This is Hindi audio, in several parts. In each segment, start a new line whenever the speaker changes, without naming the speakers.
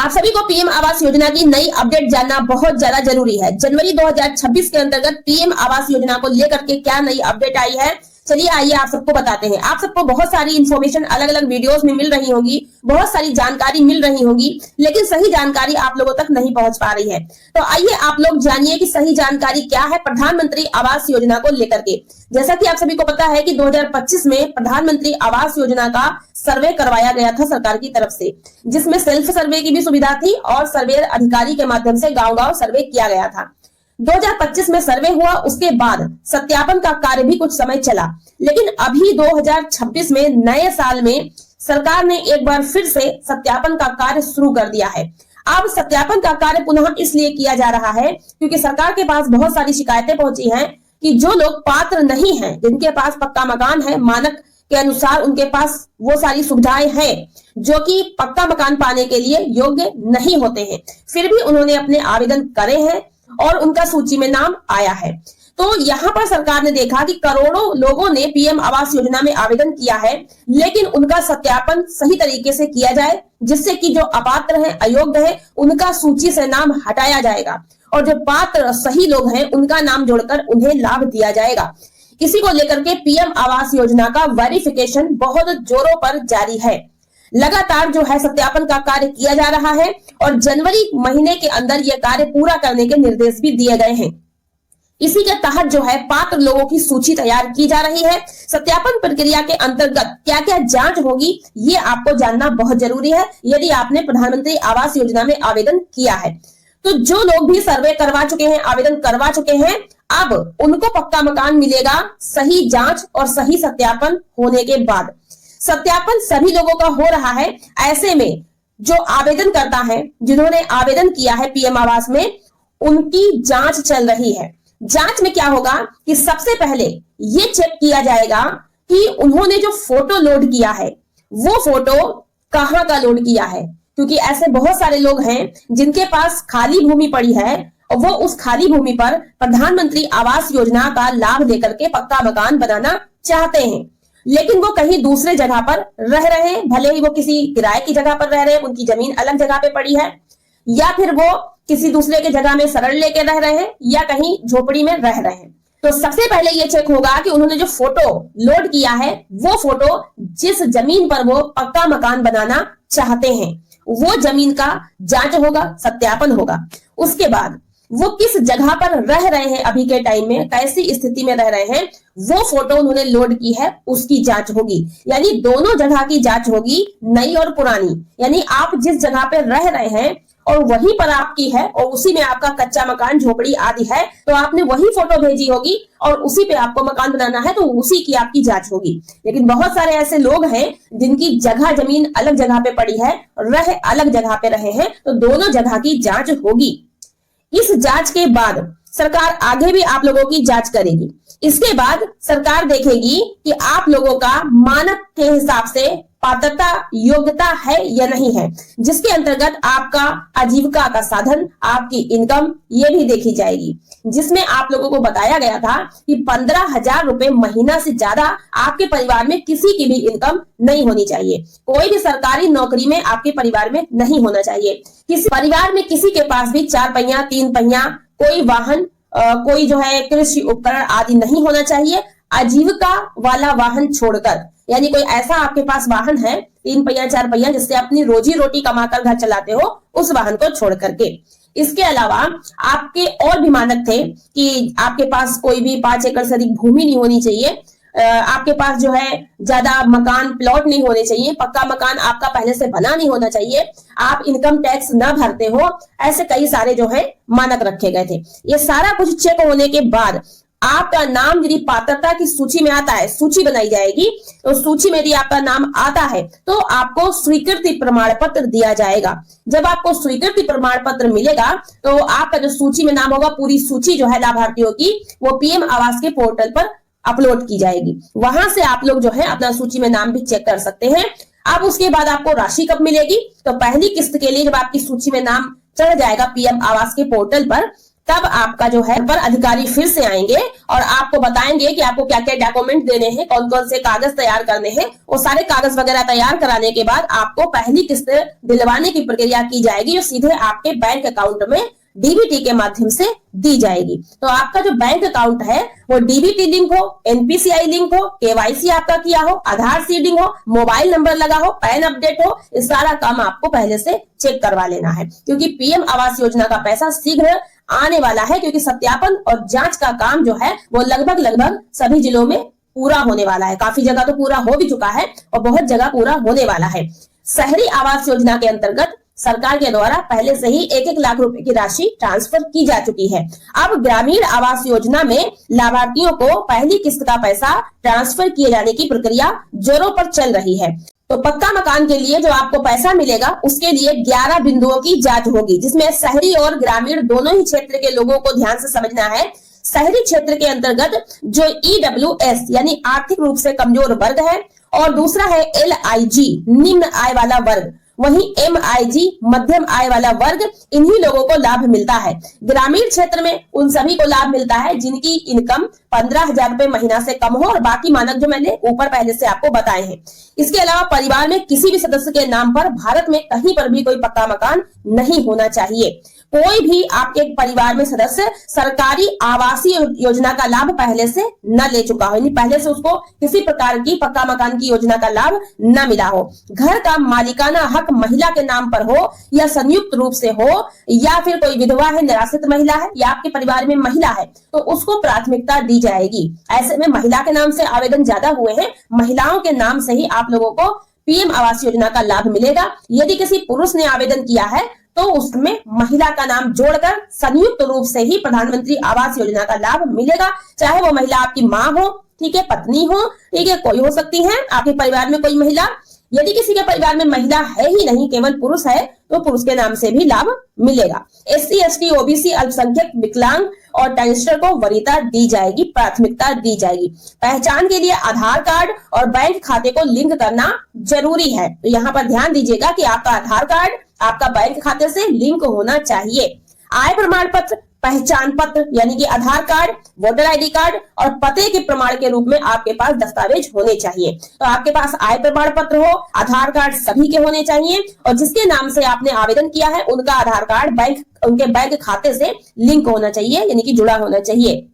आप सभी को पीएम आवास योजना की नई अपडेट जानना बहुत ज्यादा जरूरी है। जनवरी 2026 के अंतर्गत पीएम आवास योजना को लेकर के क्या नई अपडेट आई है, चलिए आइए आप सबको बताते हैं। आप सबको बहुत सारी इन्फॉर्मेशन अलग अलग वीडियोस में मिल रही होगी, बहुत सारी जानकारी मिल रही होगी, लेकिन सही जानकारी आप लोगों तक नहीं पहुंच पा रही है। तो आइए आप लोग जानिए कि सही जानकारी क्या है प्रधानमंत्री आवास योजना को लेकर के। जैसा कि आप सभी को पता है कि 2025 में प्रधानमंत्री आवास योजना का सर्वे करवाया गया था सरकार की तरफ से, जिसमें सेल्फ सर्वे की भी सुविधा थी और सर्वे अधिकारी के माध्यम से गांव-गांव सर्वे किया गया था। 2025 में सर्वे हुआ, उसके बाद सत्यापन का कार्य भी कुछ समय चला, लेकिन अभी 2026 में नए साल में सरकार ने एक बार फिर से सत्यापन का कार्य शुरू कर दिया है। अब सत्यापन का कार्य पुनः इसलिए किया जा रहा है क्योंकि सरकार के पास बहुत सारी शिकायतें पहुंची हैं कि जो लोग पात्र नहीं हैं, जिनके पास पक्का मकान है, मानक के अनुसार उनके पास वो सारी सुविधाएं हैं जो कि पक्का मकान पाने के लिए योग्य नहीं होते हैं, फिर भी उन्होंने अपने आवेदन करे हैं और उनका सूची में नाम आया है। तो यहाँ पर सरकार ने देखा कि करोड़ों लोगों ने पीएम आवास योजना में आवेदन किया है, लेकिन उनका सत्यापन सही तरीके से किया जाए, जिससे कि जो अपात्र हैं, अयोग्य हैं, उनका सूची से नाम हटाया जाएगा और जो पात्र सही लोग हैं उनका नाम जोड़कर उन्हें लाभ दिया जाएगा। इसी को लेकर के पीएम आवास योजना का वेरिफिकेशन बहुत जोरों पर जारी है। लगातार जो है सत्यापन का कार्य किया जा रहा है और जनवरी महीने के अंदर यह कार्य पूरा करने के निर्देश भी दिए गए हैं। इसी के तहत जो है पात्र लोगों की सूची तैयार की जा रही है। सत्यापन प्रक्रिया के अंतर्गत क्या क्या जांच होगी ये आपको जानना बहुत जरूरी है यदि आपने प्रधानमंत्री आवास योजना में आवेदन किया है। तो जो लोग भी सर्वे करवा चुके हैं, आवेदन करवा चुके हैं, अब उनको पक्का मकान मिलेगा सही जांच और सही सत्यापन होने के बाद। सत्यापन सभी लोगों का हो रहा है। ऐसे में जो आवेदन करता है, जिन्होंने आवेदन किया है पीएम आवास में, उनकी जांच चल रही है। जांच में क्या होगा कि सबसे पहले ये चेक किया जाएगा कि उन्होंने जो फोटो लोड किया है वो फोटो कहां का लोड किया है, क्योंकि ऐसे बहुत सारे लोग हैं जिनके पास खाली भूमि पड़ी है और वो उस खाली भूमि पर प्रधानमंत्री आवास योजना का लाभ देकर के पक्का मकान बनाना चाहते हैं, लेकिन वो कहीं दूसरे जगह पर रह रहे हैं। भले ही वो किसी किराए की जगह पर रह रहे हैं, उनकी जमीन अलग जगह पे पड़ी है, या फिर वो किसी दूसरे के जगह में शरण लेके रह रहे हैं, या कहीं झोपड़ी में रह रहे हैं। तो सबसे पहले ये चेक होगा कि उन्होंने जो फोटो लोड किया है वो फोटो जिस जमीन पर वो पक्का मकान बनाना चाहते हैं वो जमीन का जांच होगा, सत्यापन होगा। उसके बाद वो किस जगह पर रह रहे हैं, अभी के टाइम में कैसी स्थिति में रह रहे हैं, वो फोटो उन्होंने लोड की है उसकी जांच होगी। यानी दोनों जगह की जांच होगी, नई और पुरानी। यानी आप जिस जगह पे रह रहे हैं और वहीं पर आपकी है और उसी में आपका कच्चा मकान, झोपड़ी आदि है, तो आपने वही फोटो भेजी होगी और उसी पे आपको मकान बनाना है, तो उसी की आपकी जांच होगी। लेकिन बहुत सारे ऐसे लोग हैं जिनकी जगह जमीन अलग जगह पे पड़ी है, रह अलग जगह पे रहे हैं, तो दोनों जगह की जांच होगी। इस जांच के बाद सरकार आगे भी आप लोगों की जांच करेगी। इसके बाद सरकार देखेगी कि आप लोगों का मानक के हिसाब से पात्रता, योग्यता है या नहीं है, जिसके अंतर्गत आपका आजीविका का साधन, आपकी इनकम ये भी देखी जाएगी, जिसमें आप लोगों को बताया गया था कि 15,000 रुपए महीना से ज्यादा आपके परिवार में किसी की भी इनकम नहीं होनी चाहिए। कोई भी सरकारी नौकरी में आपके परिवार में नहीं होना चाहिए। किसी परिवार में किसी के पास भी 4 पहिया, 3 पहिया, कोई वाहन, कोई जो है कृषि उपकरण आदि नहीं होना चाहिए, आजीविका वाला वाहन छोड़कर। यानी कोई ऐसा आपके पास वाहन है 3 पहिया, 4 पहिया, जिससे अपनी रोजी रोटी कमाकर घर चलाते हो, उस वाहन को छोड़ करके। इसके अलावा आपके और भी मानक थे कि आपके पास कोई भी 5 एकड़ से अधिक भूमि नहीं होनी चाहिए, आपके पास जो है ज्यादा मकान, प्लॉट नहीं होने चाहिए, पक्का मकान आपका पहले से बना नहीं होना चाहिए, आप इनकम टैक्स ना भरते हो, ऐसे कई सारे जो है मानक रखे गए थे। ये सारा कुछ चेक होने के बाद आपका नाम यदि पात्रता की सूची में आता है, सूची बनाई जाएगी, तो सूची में यदि आपका नाम आता है तो आपको स्वीकृति प्रमाण पत्र दिया जाएगा। जब आपको स्वीकृति प्रमाण पत्र मिलेगा तो आपका जो सूची में नाम होगा, पूरी सूची जो है लाभार्थियों की, वो पीएम आवास के पोर्टल पर अपलोड की जाएगी। वहां से आप लोग जो है अपना सूची में नाम भी चेक कर सकते हैं। अब उसके बाद आपको राशि कब मिलेगी, तो पहली किस्त के लिए जब आपकी सूची में नाम चढ़ जाएगा पीएम आवास के पोर्टल पर, तब आपका जो है पर अधिकारी फिर से आएंगे और आपको बताएंगे कि आपको क्या क्या डॉक्यूमेंट देने हैं, कौन कौन से कागज तैयार करने हैं। वो सारे कागज वगैरह तैयार कराने के बाद आपको पहली किस्त दिलवाने की प्रक्रिया की जाएगी, जो सीधे आपके बैंक अकाउंट में डीबीटी के माध्यम से दी जाएगी। तो आपका जो बैंक अकाउंट है वो डीबीटी लिंक हो, एनपीसीआई लिंक हो, केवाईसी आपका किया हो, आधार सीडिंग हो, मोबाइल नंबर लगा हो, पैन अपडेट हो, इस सारा काम आपको पहले से चेक करवा लेना है, क्योंकि पीएम आवास योजना का पैसा शीघ्र आने वाला है। क्योंकि सत्यापन और जांच का काम जो है वो लगभग सभी जिलों में पूरा होने वाला है। काफी जगह तो पूरा हो भी चुका है और बहुत जगह पूरा होने वाला है। शहरी आवास योजना के अंतर्गत सरकार के द्वारा पहले से ही 1-1 लाख रुपए की राशि ट्रांसफर की जा चुकी है। अब ग्रामीण आवास योजना में लाभार्थियों को पहली किस्त का पैसा ट्रांसफर किए जाने की प्रक्रिया जोरों पर चल रही है। तो पक्का मकान के लिए जो आपको पैसा मिलेगा उसके लिए 11 बिंदुओं की जांच होगी, जिसमें शहरी और ग्रामीण दोनों ही क्षेत्र के लोगों को ध्यान से समझना है। शहरी क्षेत्र के अंतर्गत जो EWS यानी आर्थिक रूप से कमजोर वर्ग है, और दूसरा है LIG निम्न आय वाला वर्ग, वहीं MIG मध्यम आय वाला वर्ग, इन्हीं लोगों को लाभ मिलता है। ग्रामीण क्षेत्र में उन सभी को लाभ मिलता है जिनकी इनकम 15,000 रुपए महीना से कम हो, और बाकी मानक जो मैंने ऊपर पहले से आपको बताए हैं। इसके अलावा परिवार में किसी भी सदस्य के नाम पर भारत में कहीं पर भी कोई पक्का मकान नहीं होना चाहिए। कोई भी आपके परिवार में सदस्य सरकारी आवासीय योजना का लाभ पहले से न ले चुका हो, यानी पहले से उसको किसी प्रकार की पक्का मकान की योजना का लाभ न मिला हो, घर का मालिकाना हक महिला के नाम पर हो या संयुक्त रूप से हो, या फिर कोई विधवा है, निराश्रित महिला है, या आपके परिवार में महिला है तो उसको प्राथमिकता दी जाएगी। ऐसे में महिला के नाम से आवेदन ज्यादा हुए हैं, महिलाओं के नाम से ही आप लोगों को पीएम आवास योजना का लाभ मिलेगा। यदि किसी पुरुष ने आवेदन किया है तो उसमें महिला का नाम जोड़कर संयुक्त रूप से ही प्रधानमंत्री आवास योजना का लाभ मिलेगा। चाहे वो महिला आपकी माँ हो, ठीक है, पत्नी हो, ठीक है, कोई हो सकती है आपके परिवार में कोई महिला। यदि किसी के परिवार में महिला है ही नहीं, केवल पुरुष है, तो पुरुष के नाम से भी लाभ मिलेगा। SC, ST, OBC, अल्पसंख्यक, विकलांग और ट्रांसजेंडर को वरीयता दी जाएगी, प्राथमिकता दी जाएगी। पहचान के लिए आधार कार्ड और बैंक खाते को लिंक करना जरूरी है। तो यहाँ पर ध्यान दीजिएगा कि आपका आधार कार्ड आपका बैंक खाते से लिंक होना चाहिए। आय प्रमाण पत्र, पहचान पत्र यानी कि आधार कार्ड, वोटर ID कार्ड और पते के प्रमाण के रूप में आपके पास दस्तावेज होने चाहिए। तो आपके पास आय प्रमाण पत्र हो, आधार कार्ड सभी के होने चाहिए, और जिसके नाम से आपने आवेदन किया है उनका आधार कार्ड उनके बैंक खाते से लिंक होना चाहिए, यानी कि जुड़ा होना चाहिए।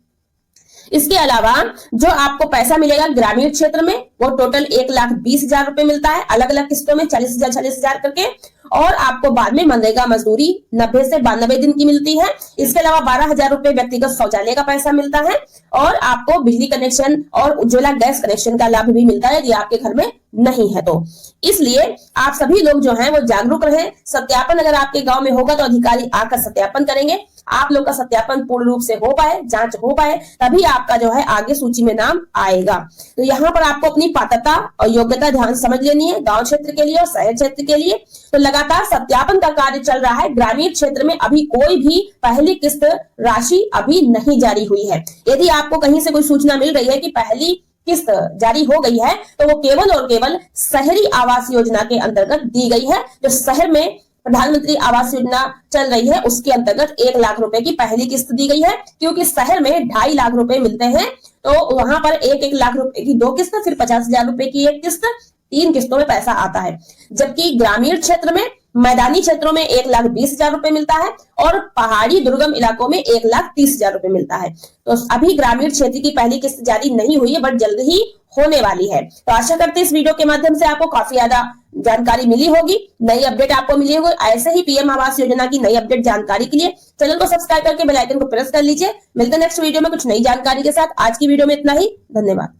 इसके अलावा जो आपको पैसा मिलेगा ग्रामीण क्षेत्र में वो टोटल 1,20,000 रुपए मिलता है, अलग अलग किस्तों में 40,000 करके, और आपको बाद में मनरेगा मजदूरी 90 से 92 दिन की मिलती है। इसके अलावा 12,000 रुपए व्यक्तिगत शौचालय का पैसा मिलता है, और आपको बिजली कनेक्शन और उज्ज्वला गैस कनेक्शन का लाभ भी मिलता है यदि आपके घर में नहीं है तो। इसलिए आप सभी लोग जो हैं वो जागरूक रहें। सत्यापन अगर आपके गांव में होगा तो अधिकारी आकर सत्यापन करेंगे। आप लोग का सत्यापन पूर्ण रूप से हो पाए, जांच हो पाए, तभी आपका जो है आगे सूची में नाम आएगा। तो यहाँ पर आपको अपनी पात्रता और योग्यता ध्यान समझ लेनी है, गांव क्षेत्र के लिए और शहर क्षेत्र के लिए। तो लगातार सत्यापन का कार्य चल रहा है। ग्रामीण क्षेत्र में अभी कोई भी पहली किस्त राशि अभी नहीं जारी हुई है। यदि आपको कहीं से कोई सूचना मिल रही है कि पहली किस्त जारी हो गई है तो वो केवल और केवल शहरी आवास योजना के अंतर्गत दी गई है। जो शहर में प्रधानमंत्री आवास योजना चल रही है उसके अंतर्गत 1 लाख रुपए की पहली किस्त दी गई है, क्योंकि शहर में 2.5 लाख रुपए मिलते हैं, तो वहां पर 1-1 लाख रुपए की 2 किस्त, फिर 50,000 रुपए की 1 किस्त, 3 किस्तों में पैसा आता है। जबकि ग्रामीण क्षेत्र में, मैदानी क्षेत्रों में 1,20,000 रुपए मिलता है, और पहाड़ी दुर्गम इलाकों में 1,30,000 रुपए मिलता है। तो अभी ग्रामीण क्षेत्र की पहली किस्त जारी नहीं हुई है, बट जल्द ही होने वाली है। तो आशा करते हैं इस वीडियो के माध्यम से आपको काफी ज्यादा जानकारी मिली होगी, नई अपडेट आपको मिली होगी। ऐसे ही पीएम आवास योजना की नई अपडेट जानकारी के लिए चैनल को सब्सक्राइब करके बेल आइकन को प्रेस कर लीजिए। मिलते हैं नेक्स्ट वीडियो में कुछ नई जानकारी के साथ। आज की वीडियो में इतना ही, धन्यवाद।